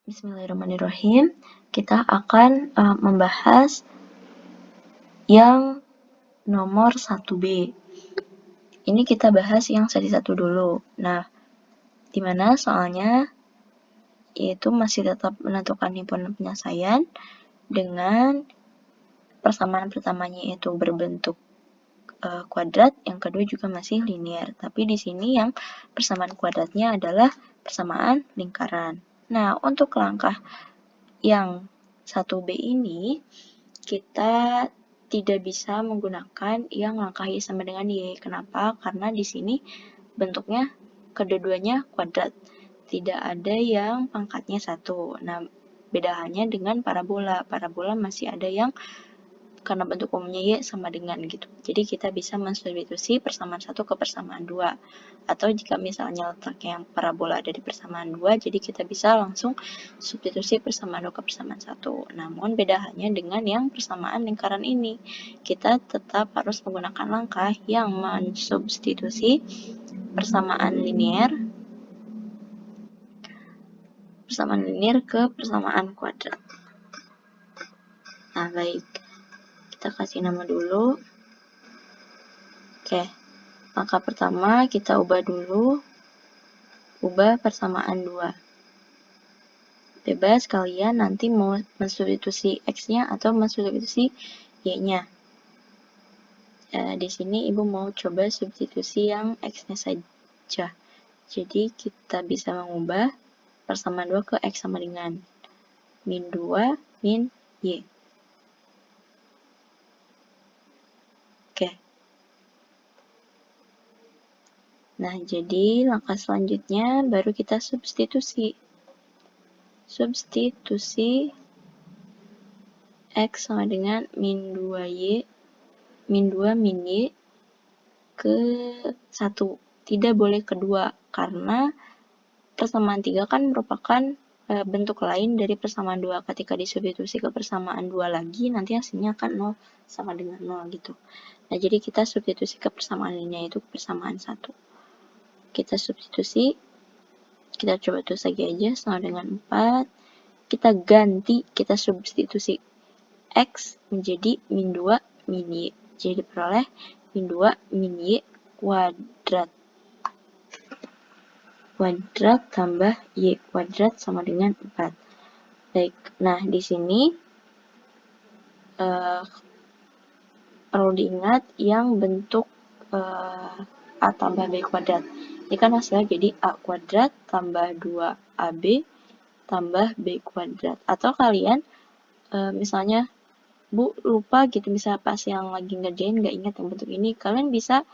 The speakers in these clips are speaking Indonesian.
Bismillahirrahmanirrahim. Kita akan membahas yang nomor 1B. Ini kita bahas yang satu dulu. Nah, dimana soalnya yaitu masih tetap menentukan himpunan penyelesaian dengan persamaan pertamanya itu berbentuk kuadrat, yang kedua juga masih linear. Tapi di sini yang persamaan kuadratnya adalah persamaan lingkaran. Nah, untuk langkah yang 1B ini, kita tidak bisa menggunakan yang langkah Y sama dengan Y. Kenapa? Karena di sini bentuknya kedua-duanya kuadrat. Tidak ada yang pangkatnya 1. Nah, beda halnya dengan parabola. Parabola masih ada yang karena bentuk umumnya Y sama dengan gitu. Jadi kita bisa mensubstitusi persamaan 1 ke persamaan 2. Atau jika misalnya letaknya yang parabola ada di persamaan 2, jadi kita bisa langsung substitusi persamaan 2 ke persamaan 1. Namun beda halnya dengan yang persamaan lingkaran ini. Kita tetap harus menggunakan langkah yang mensubstitusi persamaan linear ke persamaan kuadrat. Nah, baik. Kita kasih nama dulu. Oke, langkah pertama kita ubah dulu. Ubah persamaan 2. Bebas kalian nanti mau mensubstitusi X-nya atau mensubstitusi Y-nya. Di sini Ibu mau coba substitusi yang X-nya saja. Jadi kita bisa mengubah persamaan 2 ke X sama dengan min 2 min Y. Oke. Nah, jadi langkah selanjutnya baru kita substitusi. Substitusi X sama dengan min 2Y, min 2 min Y ke 1. Tidak boleh kedua, karena persamaan 3 kan merupakan bentuk lain dari persamaan 2. Ketika disubstitusi ke persamaan 2 lagi, nanti hasilnya akan 0 sama dengan 0 gitu. Nah, jadi kita substitusi ke persamaan ini, yaitu persamaan 1. Kita substitusi, kita coba tulis lagi aja, sama dengan 4. Kita ganti, kita substitusi X menjadi min 2 min Y. Jadi diperoleh min 2 min Y kuadrat. Kuadrat tambah Y kuadrat sama dengan 4. Baik, nah di sini perlu diingat yang bentuk A tambah B kuadrat. Ini kan hasilnya jadi A kuadrat tambah 2AB tambah B kuadrat. Atau kalian misalnya Bu lupa gitu, misalnya pas yang lagi ngerjain nggak ingat yang bentuk ini, kalian bisa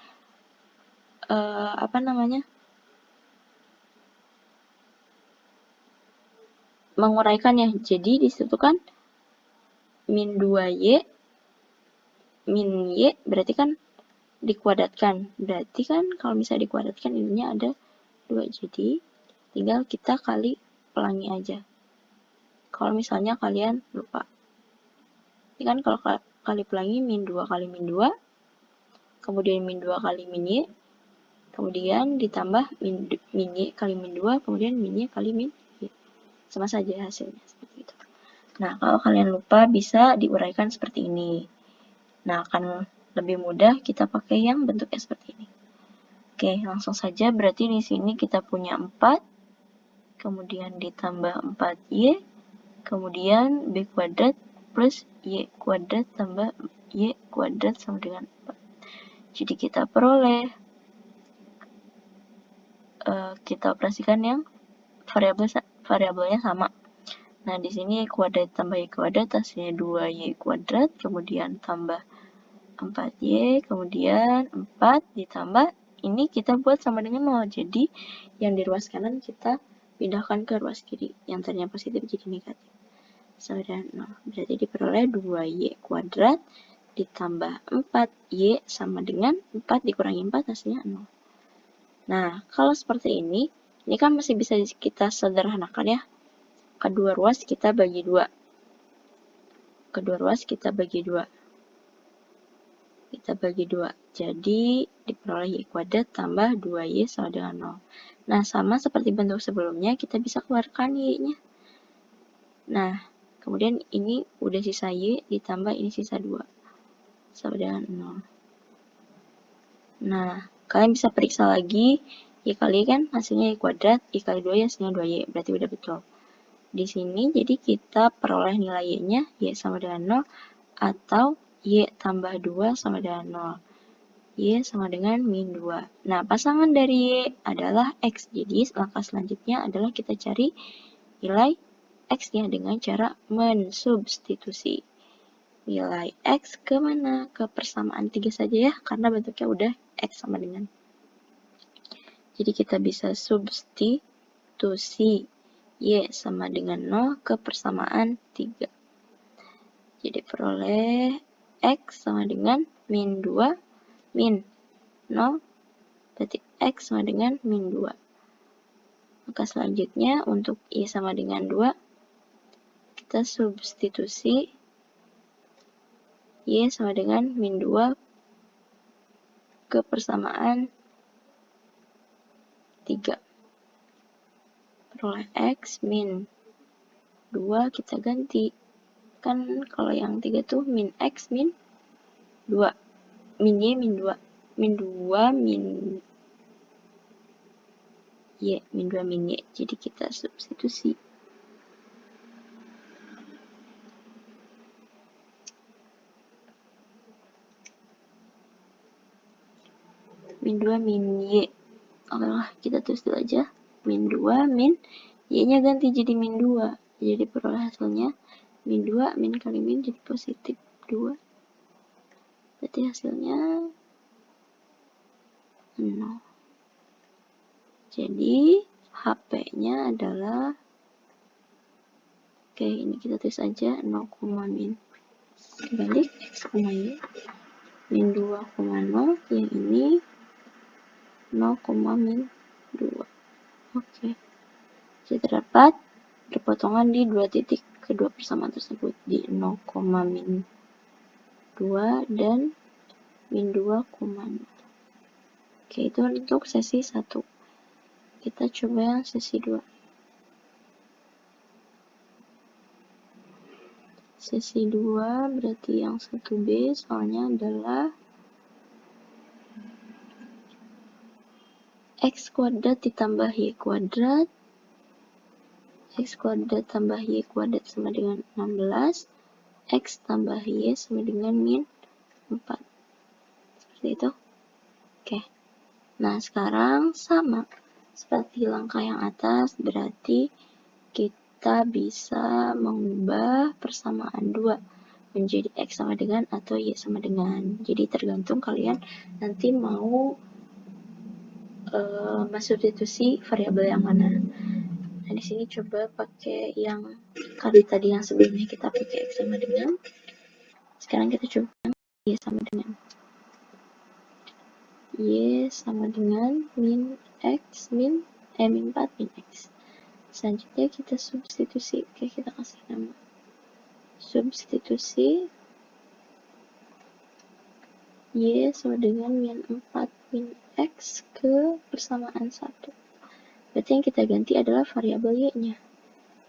menguraikannya. Jadi disitu kan min 2Y min Y berarti kan dikuadratkan. Berarti kan kalau misalnya dikuadratkan ininya ada 2. Jadi tinggal kita kali pelangi aja. Kalau misalnya kalian lupa. Ini kan kalau kali pelangi min 2 kali min 2, kemudian min 2 kali min Y, kemudian ditambah min Y kali min 2, kemudian min Y kali min Y. Sama saja hasilnya seperti itu. Nah, kalau kalian lupa bisa diuraikan seperti ini. Nah, akan lebih mudah kita pakai yang bentuknya seperti ini. Oke, langsung saja. Berarti di sini kita punya 4, kemudian ditambah 4Y, kemudian B kuadrat plus Y kuadrat tambah Y kuadrat sama dengan 4. Jadi kita peroleh, kita operasikan yang variabelnya sama. Nah, di sini Y kuadrat tambah Y kuadrat hasilnya 2Y kuadrat, kemudian tambah 4Y, kemudian 4 ditambah, ini kita buat sama dengan 0. Jadi, yang di ruas kanan kita pindahkan ke ruas kiri. Yang tadinya positif jadi negatif. Sama dengan 0. Berarti diperoleh 2Y kuadrat ditambah 4Y sama dengan 4 dikurangi 4 hasilnya 0. Nah, kalau seperti ini kan masih bisa kita sederhanakan ya. Kedua ruas kita bagi 2. Kedua ruas kita bagi 2. Kita bagi 2. Jadi, diperoleh Y kuadrat tambah 2Y sama dengan 0. Nah, sama seperti bentuk sebelumnya, kita bisa keluarkan Y-nya. Nah, kemudian ini udah sisa Y ditambah ini sisa 2 sama dengan 0. Nah, kalian bisa periksa lagi, Y kali kan hasilnya Y kuadrat, Y kali 2 Y hasilnya 2Y, berarti udah betul. Di sini jadi kita peroleh nilai Y-nya Y sama dengan 0 atau Y tambah 2 sama dengan 0. Y sama dengan min 2. Nah, pasangan dari Y adalah X. Jadi, langkah selanjutnya adalah kita cari nilai X-nya dengan cara mensubstitusi. Nilai X ke mana? Ke persamaan 3 saja ya, karena bentuknya udah X sama dengan. Jadi, kita bisa substitusi Y sama dengan 0 ke persamaan 3. Jadi, peroleh X sama dengan min 2 min 0, berarti X sama dengan min 2. Maka selanjutnya untuk Y sama dengan 2, kita substitusi Y sama dengan min 2 ke persamaan 3. Peroleh X min 2 kita ganti. Kan kalau yang 3 tuh min X min 2. Min Y min 2. Min 2 min Y. Min 2 min Y. Jadi kita substitusi. Min 2 min Y. Oke lah, kita tulis dulu aja. Min 2 min Y-nya ganti jadi min 2. Jadi peroleh hasilnya min 2 min kali min jadi positif 2. Berarti hasilnya 0. Jadi HP-nya adalah, oke ini kita tulis aja 0, min. Kebalik X, Y min 2,0, yang ini 0, min 2. Oke. Jadi terdapat perpotongan di dua titik kedua persamaan tersebut di 0, min 2 dan min 2, 0. Oke, itu untuk sesi 1. Kita coba yang sesi 2. Sesi 2 berarti yang 1B soalnya adalah X kuadrat ditambah Y kuadrat. X kuadrat tambah Y kuadrat sama dengan 16. X tambah Y sama dengan min 4. Seperti itu. Oke. Nah, sekarang sama. Seperti langkah yang atas, berarti kita bisa mengubah persamaan 2 menjadi X sama dengan atau Y sama dengan. Jadi tergantung kalian nanti mau mensubstitusi variabel yang mana. Nah, di sini coba pakai yang kali tadi yang sebelumnya kita pakai X sama dengan. Sekarang kita coba yang Y sama dengan. Y sama dengan min X min 4 min X. Selanjutnya kita substitusi. Oke, kita kasih nama. Substitusi Y sama dengan min 4 min X ke persamaan 1. Berarti yang kita ganti adalah variabel Y-nya.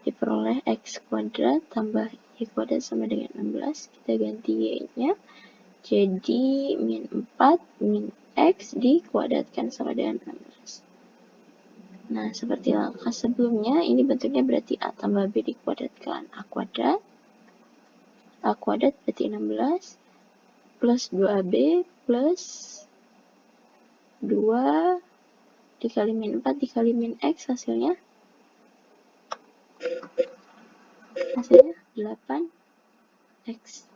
Diperoleh X kuadrat tambah Y kuadrat sama dengan 16. Kita ganti Y-nya. Jadi min 4 min X dikuadratkan sama dengan 16. Nah, seperti langkah sebelumnya, ini bentuknya berarti A tambah B dikuadratkan A kuadrat. A kuadrat berarti 16. Plus 2AB plus 2 dikali min 4 dikali min X hasilnya 8X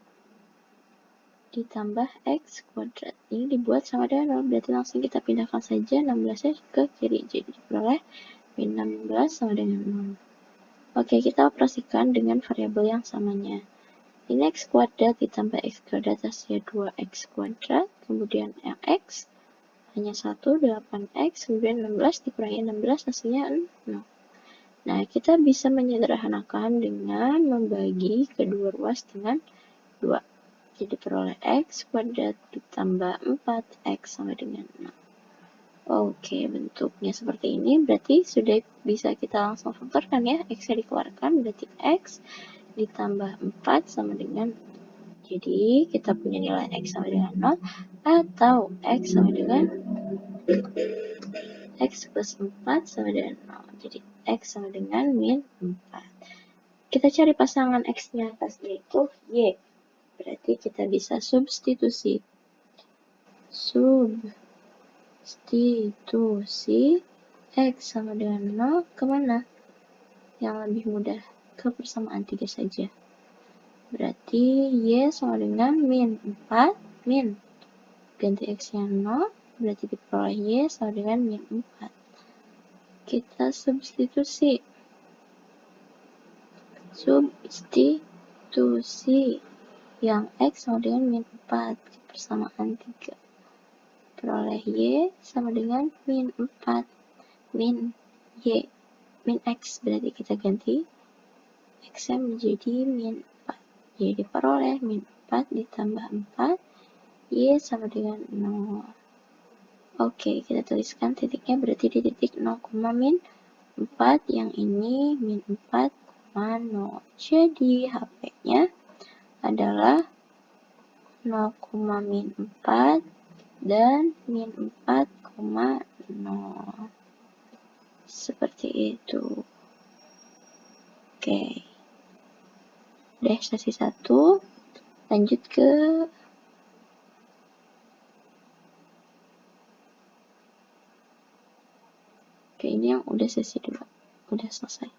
ditambah X kuadrat. Ini dibuat sama dengan 0, berarti langsung kita pindahkan saja 16-nya ke kiri. Jadi diperoleh min 16 sama dengan 0. Oke, kita operasikan dengan variabel yang samanya. Ini X kuadrat ditambah X kuadrat hasilnya 2X kuadrat, kemudian yang X hanya 1, 8X, kemudian 16 dikurangi 16 hasilnya 0. Nah, kita bisa menyederhanakan dengan membagi kedua ruas dengan 2. Jadi peroleh X kuadrat ditambah 4X sama dengan 0. Oke, bentuknya seperti ini, berarti sudah bisa kita langsung faktorkan ya. X-nya dikeluarkan, berarti X ditambah 4 sama dengan, jadi kita punya nilai X sama dengan 0, atau X sama dengan X plus 4 sama dengan 0. Jadi X sama dengan min 4. Kita cari pasangan X-nya atasnya itu Y. Berarti kita bisa substitusi. Substitusi X sama dengan 0 kemana? Yang lebih mudah, ke persamaan 3 saja. Berarti Y sama dengan min 4, min. Ganti X-nya 0, berarti diperoleh Y sama dengan min 4. Kita substitusi. Substitusi yang X sama dengan min 4 ke persamaan 3. Peroleh Y sama dengan min 4. Min Y, min X, berarti kita ganti X-nya menjadi min 4. Jadi peroleh min 4 ditambah 4, Y sama dengan 0. Oke, kita tuliskan titiknya berarti di titik 0, min 4, yang ini min 4, 0. Jadi HP-nya adalah 0, min 4 dan min 4, 0. Seperti itu. Oke. Udah sesi 1. Lanjut ke ini yang udah sesi 2. Udah selesai.